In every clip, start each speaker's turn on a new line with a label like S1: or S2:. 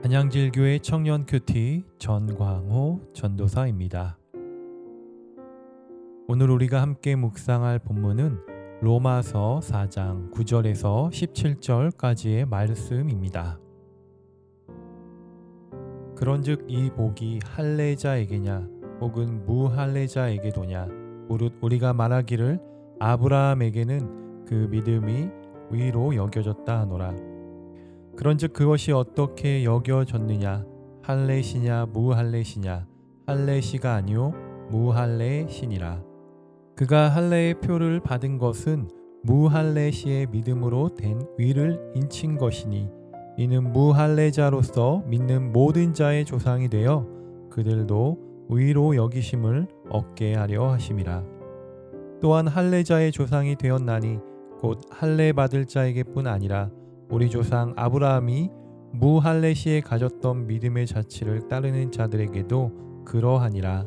S1: 안양질교회 청년 큐티 전광호 전도사입니다. 오늘 우리가 함께 묵상할 본문은 로마서 4장 9절에서 17절까지의 말씀입니다. 그런즉 이 복이 할례자에게냐 혹은 무할례자에게도냐 무릇 우리가 말하기를 아브라함에게는 그 믿음이 의로 여겨졌다 하노라. 그런즉 그것이 어떻게 여겨졌느냐 할례시냐 무할례시냐 할례시가 아니요 무할례시니라. 그가 할례의 표를 받은 것은 무할례시의 믿음으로 된 의를 인친 것이니 이는 무할례자로서 믿는 모든 자의 조상이 되어 그들도 의로 여기심을 얻게 하려 하심이라. 또한 할례자의 조상이 되었나니 곧 할례 받을 자에게뿐 아니라 우리 조상 아브라함이 무할례시에 가졌던 믿음의 자취를 따르는 자들에게도 그러하니라.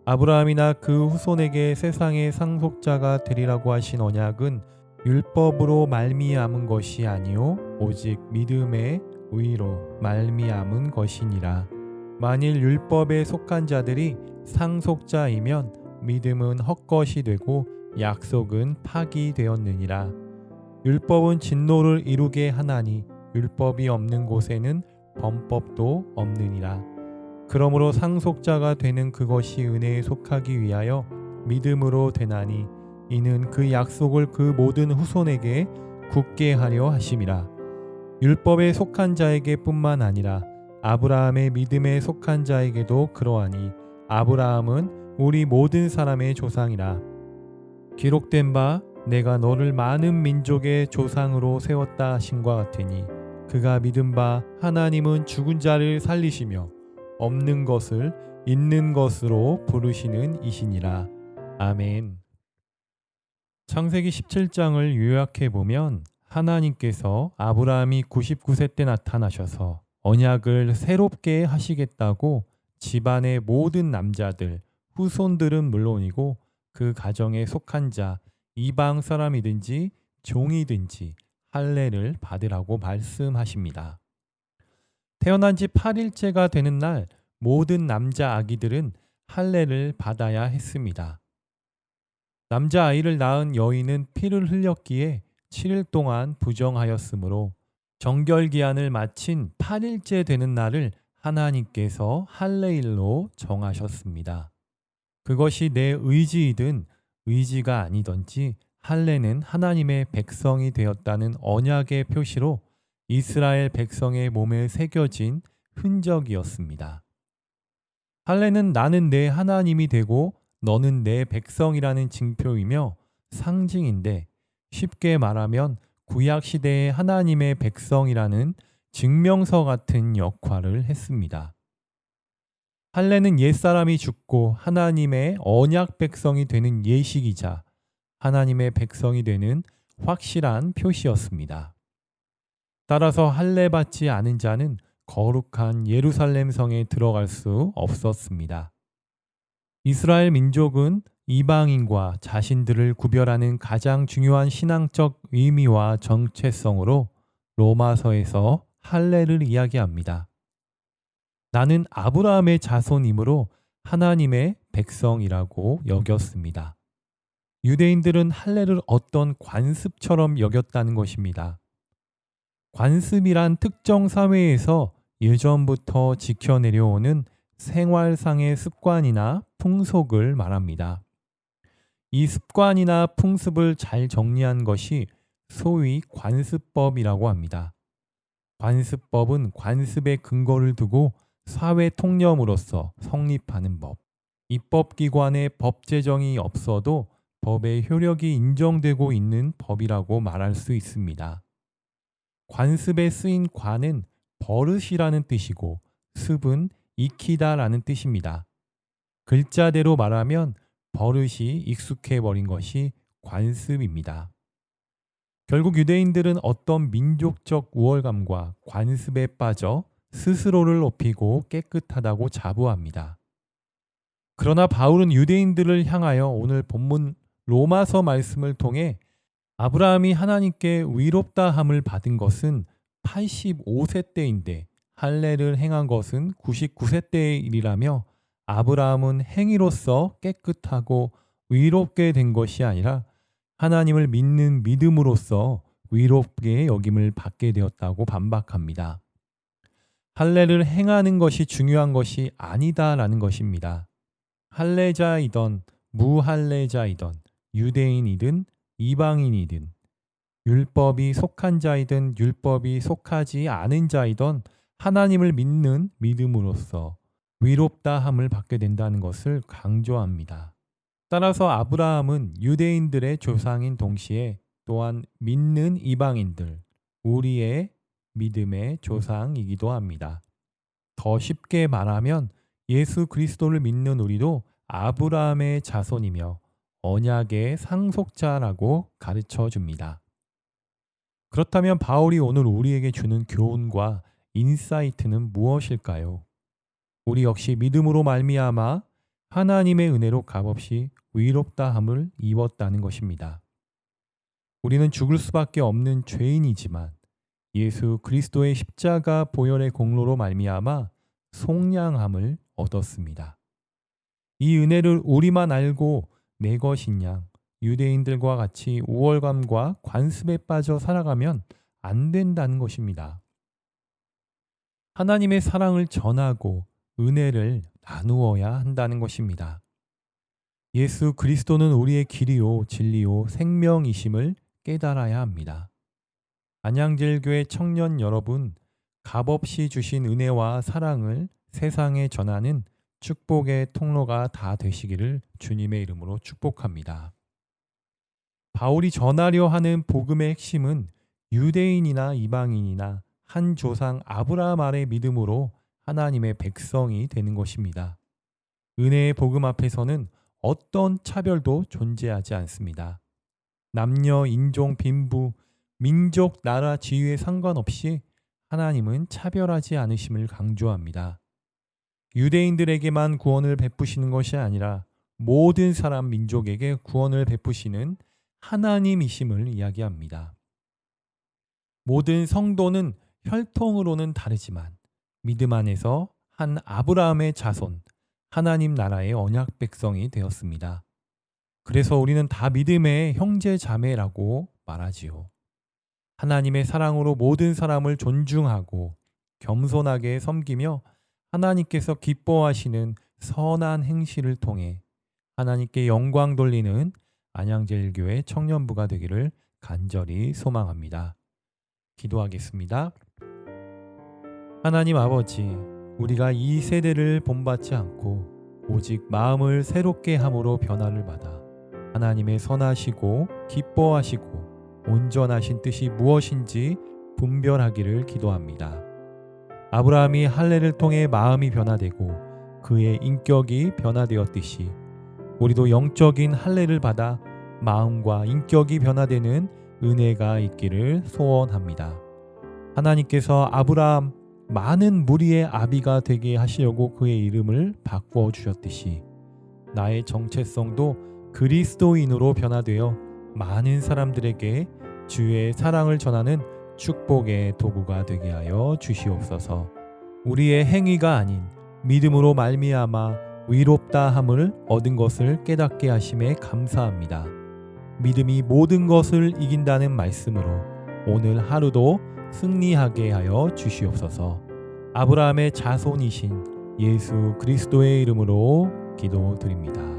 S1: 아브라함이나 그 후손에게 세상의 상속자가 되리라고 하신 언약은 율법으로 말미암은 것이 아니요 오직 믿음의 의로 말미암은 것이니라. 만일 율법에 속한 자들이 상속자이면 믿음은 헛것이 되고 약속은 파기되었느니라. 율법은 진노를 이루게 하나니 율법이 없는 곳에는 범법도 없느니라. 그러므로 상속자가 되는 그것이 은혜에 속하기 위하여 믿음으로 되나니 이는 그 약속을 그 모든 후손에게 굳게 하려 하심이라. 율법에 속한 자에게 뿐만 아니라 아브라함의 믿음에 속한 자에게도 그러하니 아브라함은 우리 모든 사람의 조상이라. 기록된 바 내가 너를 많은 민족의 조상으로 세웠다 하신과 같으니 그가 믿은 바 하나님은 죽은 자를 살리시며 없는 것을 있는 것으로 부르시는 이시니라. 아멘. 창세기 17장을 요약해 보면 하나님께서 아브라함이 99세 때 나타나셔서 언약을 새롭게 하시겠다고 집안의 모든 남자들, 후손들은 물론이고 그 가정에 속한 자 이방 사람이든지 종이든지 할례를 받으라고 말씀하십니다. 태어난 지 8일째가 되는 날 모든 남자 아기들은 할례를 받아야 했습니다. 남자 아이를 낳은 여인은 피를 흘렸기에 7일 동안 부정하였으므로 정결기한을 마친 8일째 되는 날을 하나님께서 할례일로 정하셨습니다. 그것이 내 의지이든 의지가 아니던지 할례는 하나님의 백성이 되었다는 언약의 표시로 이스라엘 백성의 몸에 새겨진 흔적이었습니다. 할례는 나는 내 하나님이 되고 너는 내 백성이라는 징표이며 상징인데 쉽게 말하면 구약시대의 하나님의 백성이라는 증명서 같은 역할을 했습니다. 할례는 옛사람이 죽고 하나님의 언약 백성이 되는 예식이자 하나님의 백성이 되는 확실한 표시였습니다. 따라서 할례 받지 않은 자는 거룩한 예루살렘 성에 들어갈 수 없었습니다. 이스라엘 민족은 이방인과 자신들을 구별하는 가장 중요한 신앙적 의미와 정체성으로 로마서에서 할례를 이야기합니다. 나는 아브라함의 자손이므로 하나님의 백성이라고 여겼습니다. 유대인들은 할례를 어떤 관습처럼 여겼다는 것입니다. 관습이란 특정 사회에서 예전부터 지켜내려오는 생활상의 습관이나 풍속을 말합니다. 이 습관이나 풍습을 잘 정리한 것이 소위 관습법이라고 합니다. 관습법은 관습의 근거를 두고 사회 통념으로서 성립하는 법. 입법기관의 법 제정이 없어도 법의 효력이 인정되고 있는 법이라고 말할 수 있습니다. 관습에 쓰인 관은 버릇이라는 뜻이고 습은 익히다라는 뜻입니다. 글자대로 말하면 버릇이 익숙해버린 것이 관습입니다. 결국 유대인들은 어떤 민족적 우월감과 관습에 빠져 스스로를 높이고 깨끗하다고 자부합니다. 그러나 바울은 유대인들을 향하여 오늘 본문 로마서 말씀을 통해 아브라함이 하나님께 의롭다함을 받은 것은 85세 때인데 할례를 행한 것은 99세 때의 일이라며 아브라함은 행위로서 깨끗하고 의롭게 된 것이 아니라 하나님을 믿는 믿음으로써 의롭게 여김을 받게 되었다고 반박합니다. 할례를 행하는 것이 중요한 것이 아니다라는 것입니다. 할례자이던 무할례자이던 유대인이든 이방인이든 율법이 속한 자이든 율법이 속하지 않은 자이든 하나님을 믿는 믿음으로써 의롭다 함을 받게 된다는 것을 강조합니다. 따라서 아브라함은 유대인들의 조상인 동시에 또한 믿는 이방인들, 우리의 믿음의 조상이기도 합니다. 더 쉽게 말하면 예수 그리스도를 믿는 우리도 아브라함의 자손이며 언약의 상속자라고 가르쳐 줍니다. 그렇다면 바울이 오늘 우리에게 주는 교훈과 인사이트는 무엇일까요? 우리 역시 믿음으로 말미암아 하나님의 은혜로 값없이 의롭다함을 입었다는 것입니다. 우리는 죽을 수밖에 없는 죄인이지만 예수 그리스도의 십자가 보혈의 공로로 말미암아 속량함을 얻었습니다. 이 은혜를 우리만 알고 내 것인 양 유대인들과 같이 우월감과 관습에 빠져 살아가면 안 된다는 것입니다. 하나님의 사랑을 전하고 은혜를 나누어야 한다는 것입니다. 예수 그리스도는 우리의 길이요 진리요 생명이심을 깨달아야 합니다. 안양제일교회 청년 여러분, 값없이 주신 은혜와 사랑을 세상에 전하는 축복의 통로가 다 되시기를 주님의 이름으로 축복합니다. 바울이 전하려 하는 복음의 핵심은 유대인이나 이방인이나 한 조상 아브라함 아래 믿음으로 하나님의 백성이 되는 것입니다. 은혜의 복음 앞에서는 어떤 차별도 존재하지 않습니다. 남녀, 인종, 빈부, 민족, 나라, 지위에 상관없이 하나님은 차별하지 않으심을 강조합니다. 유대인들에게만 구원을 베푸시는 것이 아니라 모든 사람 민족에게 구원을 베푸시는 하나님이심을 이야기합니다. 모든 성도는 혈통으로는 다르지만 믿음 안에서 한 아브라함의 자손, 하나님 나라의 언약 백성이 되었습니다. 그래서 우리는 다 믿음의 형제 자매라고 말하지요. 하나님의 사랑으로 모든 사람을 존중하고 겸손하게 섬기며 하나님께서 기뻐하시는 선한 행실을 통해 하나님께 영광 돌리는 안양제일교회 청년부가 되기를 간절히 소망합니다. 기도하겠습니다. 하나님 아버지, 우리가 이 세대를 본받지 않고 오직 마음을 새롭게 함으로 변화를 받아 하나님의 선하시고 기뻐하시고 온전하신 뜻이 무엇인지 분별하기를 기도합니다. 아브라함이 할례를 통해 마음이 변화되고 그의 인격이 변화되었듯이 우리도 영적인 할례를 받아 마음과 인격이 변화되는 은혜가 있기를 소원합니다. 하나님께서 아브라함 많은 무리의 아비가 되게 하시려고 그의 이름을 바꾸어 주셨듯이 나의 정체성도 그리스도인으로 변화되어 많은 사람들에게 주의 사랑을 전하는 축복의 도구가 되게 하여 주시옵소서. 우리의 행위가 아닌 믿음으로 말미암아 의롭다 함을 얻은 것을 깨닫게 하심에 감사합니다. 믿음이 모든 것을 이긴다는 말씀으로 오늘 하루도 승리하게 하여 주시옵소서. 아브라함의 자손이신 예수 그리스도의 이름으로 기도드립니다.